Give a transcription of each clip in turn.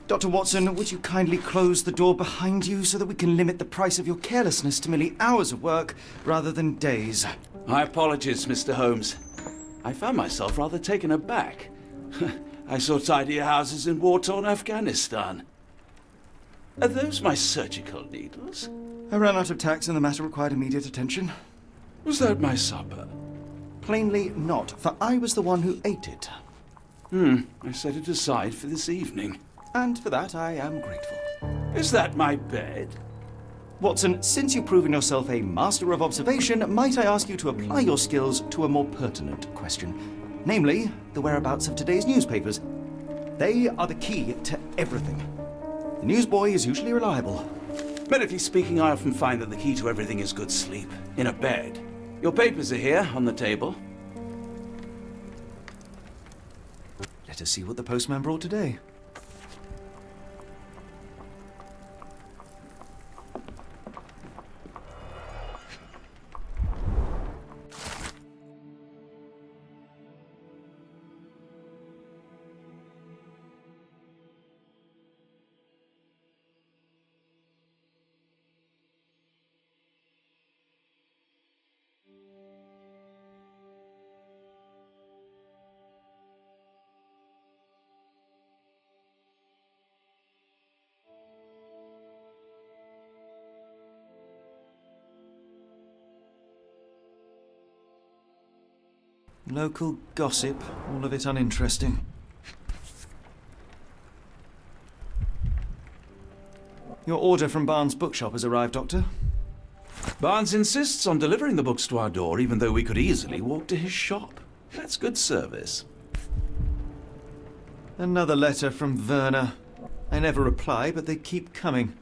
Dr. Watson, would you kindly close the door behind you so that we can limit the price of your carelessness to merely hours of work rather than days? My apologies, Mr. Holmes. I found myself rather taken aback. I saw tidier houses in war-torn Afghanistan. Are those my surgical needles? I ran out of tacks and the matter required immediate attention. Was that my supper? Plainly not, for I was the one who ate it. I set it aside for this evening. And for that I am grateful. Is that my bed? Watson, since you've proven yourself a master of observation, might I ask you to apply your skills to a more pertinent question? Namely, the whereabouts of today's newspapers. They are the key to everything. The newsboy is usually reliable. Medically speaking, I often find that the key to everything is good sleep. In a bed. Your papers are here, on the table. Let us see what the postman brought today. Local gossip, all of it uninteresting. Your order from Barnes' bookshop has arrived, Doctor. Barnes insists on delivering the books to our door, even though we could easily walk to his shop. That's good service. Another letter from Werner. I never reply, but they keep coming.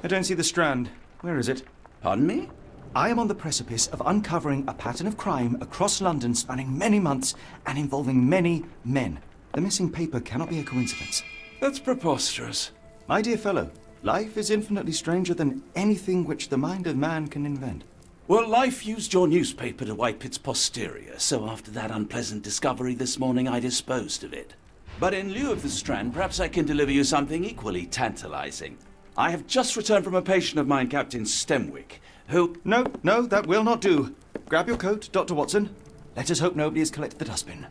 I don't see the Strand. Where is it? Pardon me? I am on the precipice of uncovering a pattern of crime across London spanning many months and involving many men. The missing paper cannot be a coincidence. That's preposterous. My dear fellow, life is infinitely stranger than anything which the mind of man can invent. Well, life used your newspaper to wipe its posterior, so after that unpleasant discovery this morning, I disposed of it. But in lieu of the Strand, perhaps I can deliver you something equally tantalizing. I have just returned from a patient of mine, Captain Stemwick, who... No, that will not do. Grab your coat, Dr. Watson. Let us hope nobody has collected the dustbin.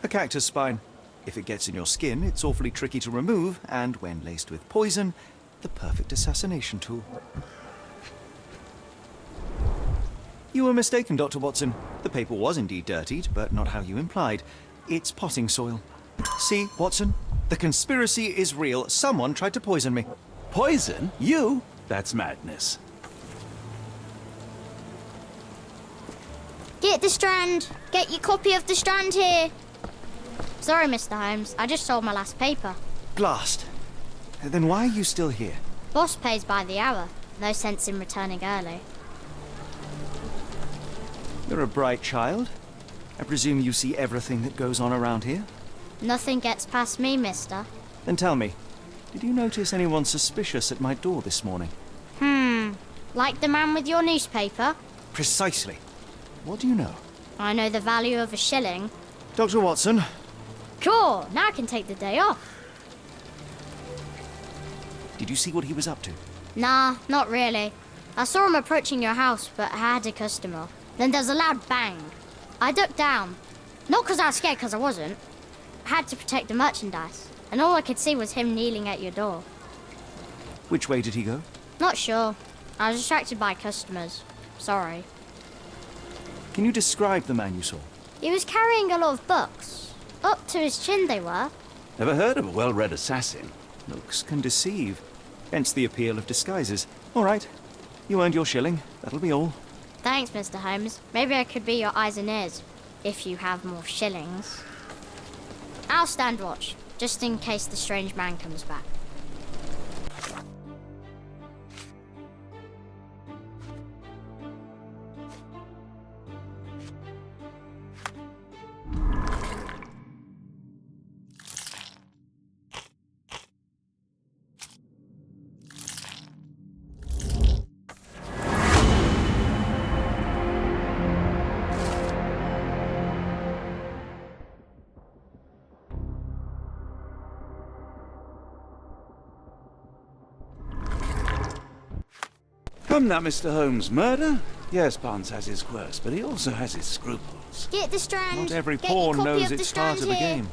A cactus spine. If it gets in your skin, it's awfully tricky to remove, and when laced with poison, the perfect assassination tool. You were mistaken, Dr. Watson. The paper was indeed dirtied, but not how you implied. It's potting soil. See, Watson? The conspiracy is real. Someone tried to poison me. Poison? You? That's madness. Get the Strand! Get your copy of the Strand here! Sorry, Mr. Holmes. I just sold my last paper. Blast. Then why are you still here? Boss pays by the hour. No sense in returning early. You're a bright child. I presume you see everything that goes on around here? Nothing gets past me, mister. Then tell me, did you notice anyone suspicious at my door this morning? Like the man with your newspaper? Precisely. What do you know? I know the value of a shilling. Dr. Watson. Cool, now I can take the day off. Did you see what he was up to? Nah, not really. I saw him approaching your house, but I had a customer. Then there's a loud bang. I ducked down. Not because I was scared, because I wasn't. I had to protect the merchandise, and all I could see was him kneeling at your door. Which way did he go? Not sure. I was distracted by customers. Sorry. Can you describe the man you saw? He was carrying a lot of books. Up to his chin they were. Never heard of a well-read assassin. Looks can deceive. Hence the appeal of disguises. All right. You earned your shilling. That'll be all. Thanks, Mr. Holmes. Maybe I could be your eyes and ears, if you have more shillings. I'll stand watch, just in case the strange man comes back. Come now, Mr. Holmes. Murder? Yes, Barnes has his quirks, but he also has his scruples. Get the Strand. Not every Get your pawn copy knows of its the part of the Strand here. game.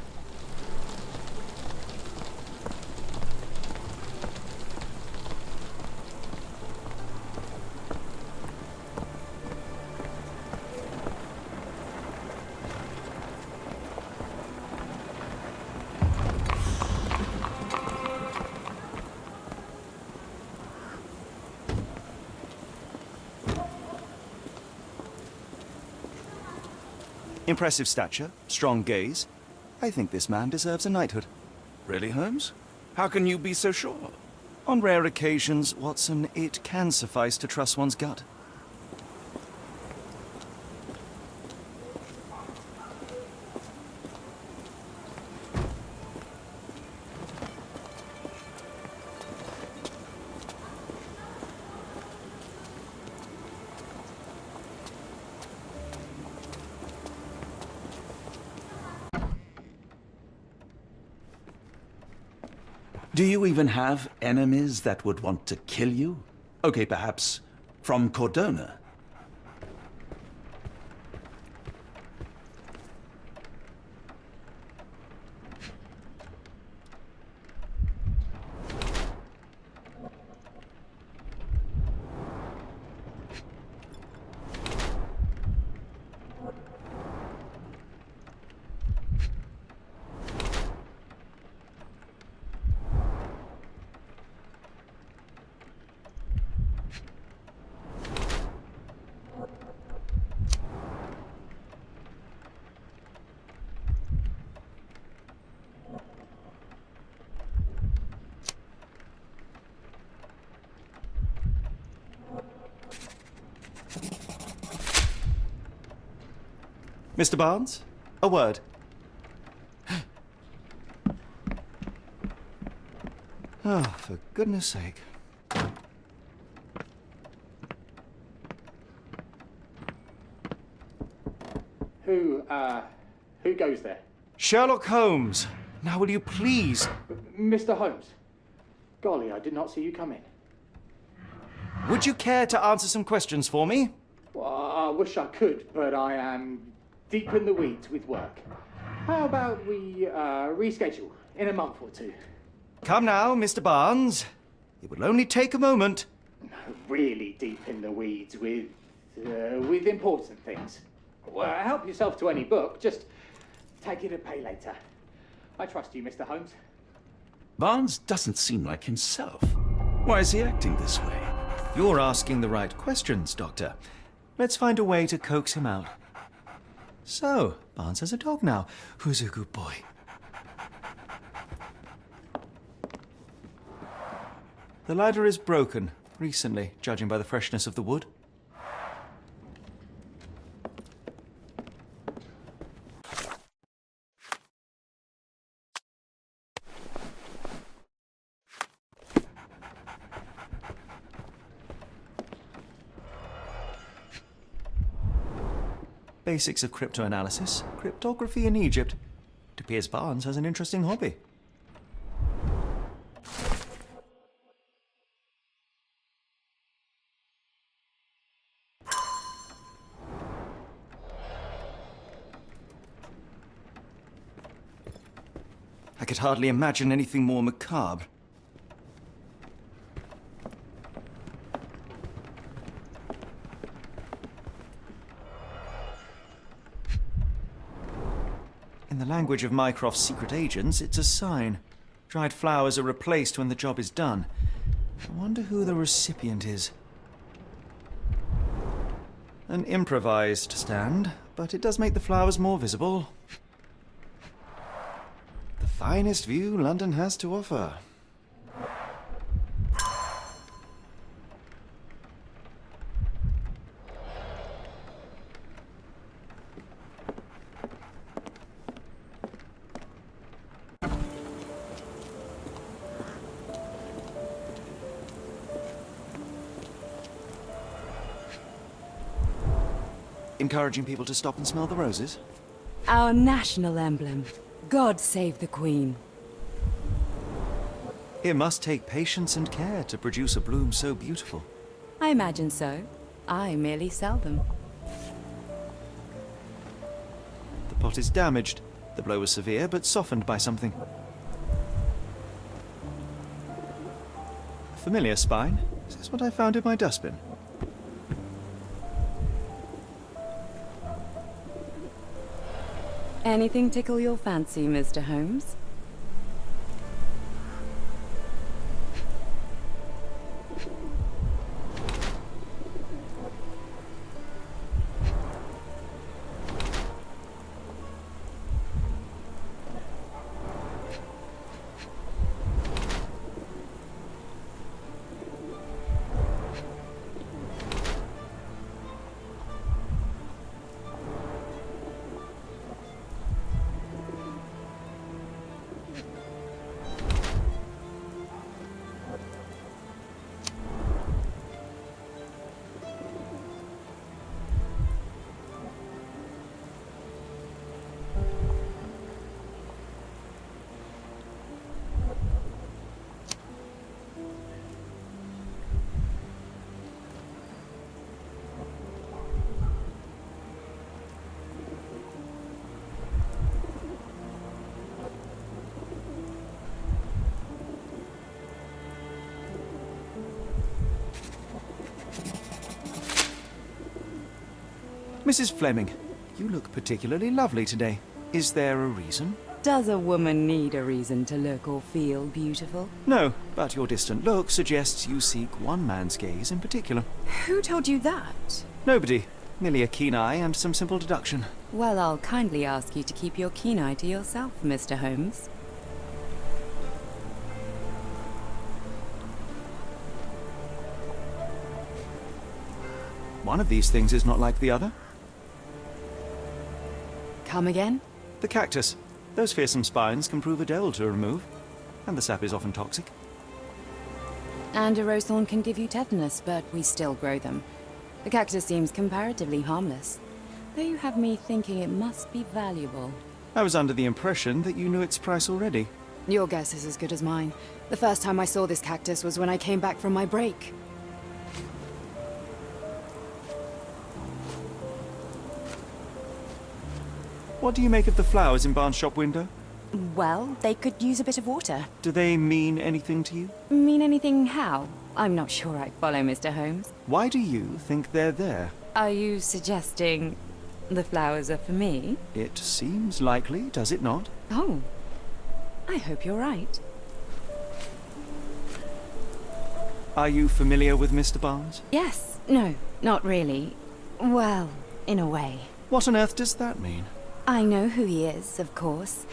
Impressive stature, strong gaze. I think this man deserves a knighthood. Really, Holmes? How can you be so sure? On rare occasions, Watson, it can suffice to trust one's gut. Do you even have enemies that would want to kill you? Okay, perhaps from Cordona. Mr. Barnes, a word. Oh, for goodness sake. Who goes there? Sherlock Holmes. Now will you please... Mr. Holmes. Golly, I did not see you come in. Would you care to answer some questions for me? Well, I wish I could, but I am deep in the weeds with work. How about we reschedule in a month or two? Come now, Mr. Barnes. It will only take a moment. Really deep in the weeds with important things. Well, help yourself to any book. Just take it and pay later. I trust you, Mr. Holmes. Barnes doesn't seem like himself. Why is he acting this way? You're asking the right questions, Doctor. Let's find a way to coax him out. So, Barnes has a dog now. Who's a good boy? The ladder is broken, recently, judging by the freshness of the wood. Basics of cryptoanalysis, cryptography in Egypt. It appears Barnes has an interesting hobby. I could hardly imagine anything more macabre. the language of Mycroft's secret agents, it's a sign. Dried flowers are replaced when the job is done. I wonder who the recipient is. An improvised stand, but it does make the flowers more visible. The finest view London has to offer. Encouraging people to stop and smell the roses? Our national emblem. God save the Queen. It must take patience and care to produce a bloom so beautiful. I imagine so. I merely sell them. The pot is damaged. The blow was severe, but softened by something. Familiar spine. Is this what I found in my dustbin? Anything tickle your fancy, Mr. Holmes? Mrs. Fleming, you look particularly lovely today. Is there a reason? Does a woman need a reason to look or feel beautiful? No, but your distant look suggests you seek one man's gaze in particular. Who told you that? Nobody. Merely a keen eye and some simple deduction. Well, I'll kindly ask you to keep your keen eye to yourself, Mr. Holmes. One of these things is not like the other. Come again? The cactus. Those fearsome spines can prove a devil to remove, and the sap is often toxic. And a rose thorn can give you tetanus, but we still grow them. The cactus seems comparatively harmless, though you have me thinking it must be valuable. I was under the impression that you knew its price already. Your guess is as good as mine. The first time I saw this cactus was when I came back from my break. What do you make of the flowers in Barnes' shop window? Well, they could use a bit of water. Do they mean anything to you? Mean anything how? I'm not sure I follow, Mr. Holmes. Why do you think they're there? Are you suggesting the flowers are for me? It seems likely, does it not? Oh, I hope you're right. Are you familiar with Mr. Barnes? Yes. No, not really. Well, in a way. What on earth does that mean? I know who he is, of course,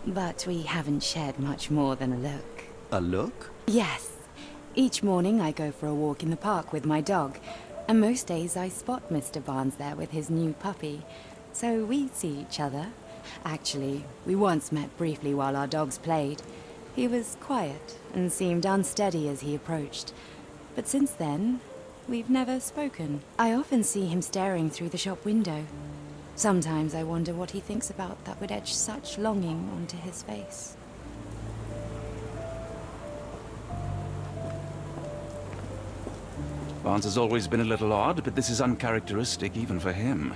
but we haven't shared much more than a look. A look? Yes. Each morning I go for a walk in the park with my dog, and most days I spot Mr. Barnes there with his new puppy, so we see each other. Actually, we once met briefly while our dogs played. He was quiet and seemed unsteady as he approached, but since then, we've never spoken. I often see him staring through the shop window. Sometimes I wonder what he thinks about that would etch such longing onto his face. Barnes has always been a little odd, but this is uncharacteristic even for him.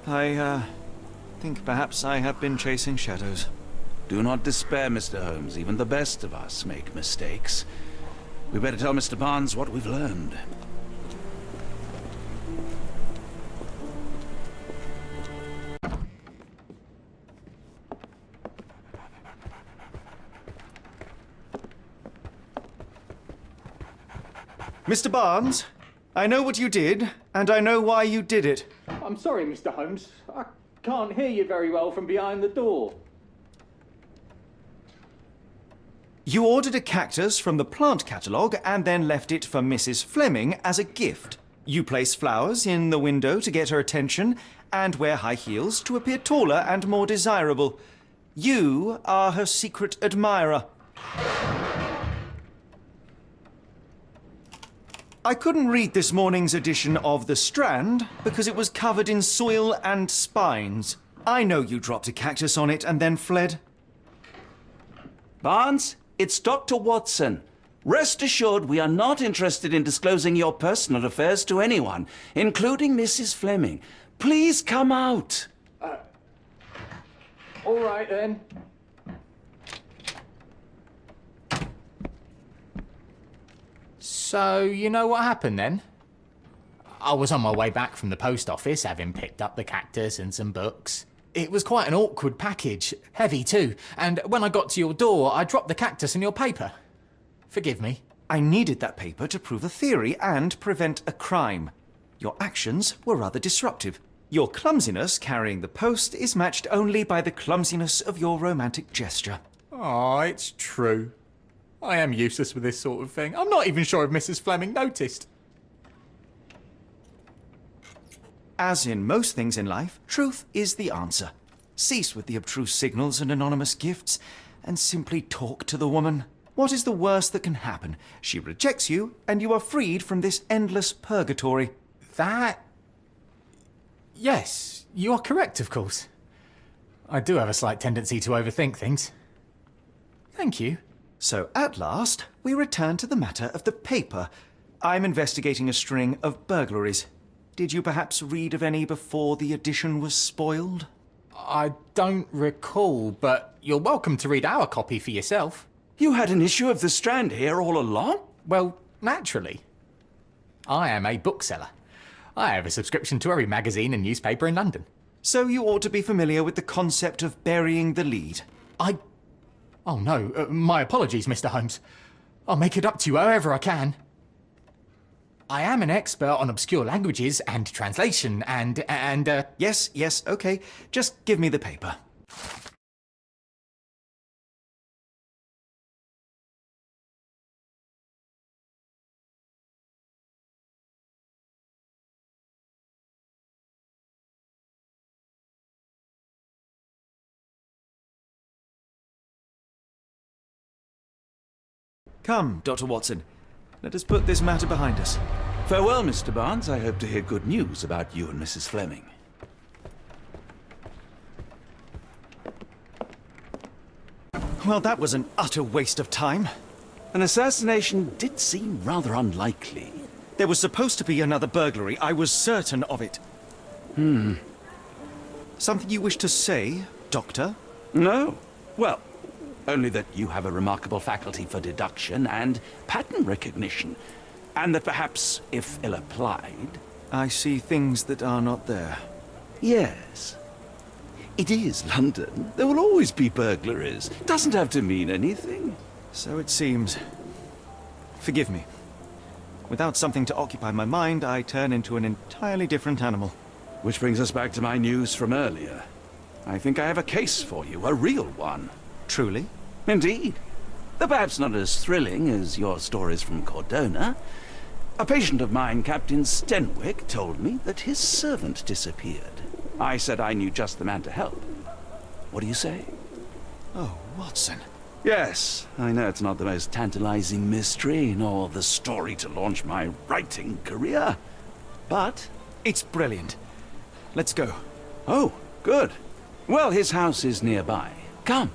I think perhaps I have been chasing shadows. Do not despair, Mr. Holmes. Even the best of us make mistakes. We better tell Mr. Barnes what we've learned. Mr. Barnes, I know what you did, and I know why you did it. I'm sorry, Mr. Holmes. I can't hear you very well from behind the door. You ordered a cactus from the plant catalogue and then left it for Mrs. Fleming as a gift. You place flowers in the window to get her attention and wear high heels to appear taller and more desirable. You are her secret admirer. I couldn't read this morning's edition of The Strand because it was covered in soil and spines. I know you dropped a cactus on it and then fled. Barnes, it's Dr. Watson. Rest assured we are not interested in disclosing your personal affairs to anyone, including Mrs. Fleming. Please come out. All right, then. So, you know what happened then? I was on my way back from the post office, having picked up the cactus and some books. It was quite an awkward package, heavy too, and when I got to your door, I dropped the cactus and your paper. Forgive me. I needed that paper to prove a theory and prevent a crime. Your actions were rather disruptive. Your clumsiness carrying the post is matched only by the clumsiness of your romantic gesture. Oh, it's true. I am useless with this sort of thing. I'm not even sure if Mrs. Fleming noticed. As in most things in life, truth is the answer. Cease with the obtruse signals and anonymous gifts, and simply talk to the woman. What is the worst that can happen? She rejects you, and you are freed from this endless purgatory. That... Yes, you are correct, of course. I do have a slight tendency to overthink things. Thank you. So at last, we return to the matter of the paper. I'm investigating a string of burglaries. Did you perhaps read of any before the edition was spoiled? I don't recall, but you're welcome to read our copy for yourself. You had an issue of The Strand here all along? Well, naturally. I am a bookseller. I have a subscription to every magazine and newspaper in London. So you ought to be familiar with the concept of burying the lead. Oh no, my apologies, Mr. Holmes. I'll make it up to you however I can. I am an expert on obscure languages and translation and Yes, okay. Just give me the paper. Come, Dr. Watson. Let us put this matter behind us. Farewell, Mr. Barnes. I hope to hear good news about you and Mrs. Fleming. Well, that was an utter waste of time. An assassination did seem rather unlikely. There was supposed to be another burglary. I was certain of it. Something you wish to say, Doctor? No. Well, only that you have a remarkable faculty for deduction and pattern recognition, and that perhaps, if ill-applied... I see things that are not there. Yes. It is London. There will always be burglaries. Doesn't have to mean anything. So it seems. Forgive me. Without something to occupy my mind, I turn into an entirely different animal. Which brings us back to my news from earlier. I think I have a case for you, a real one. Truly? Indeed. Though perhaps not as thrilling as your stories from Cordona. A patient of mine, Captain Stenwick, told me that his servant disappeared. I said I knew just the man to help. What do you say? Oh, Watson. Yes, I know it's not the most tantalizing mystery, nor the story to launch my writing career. But... It's brilliant. Let's go. Oh, good. Well, his house is nearby. Come.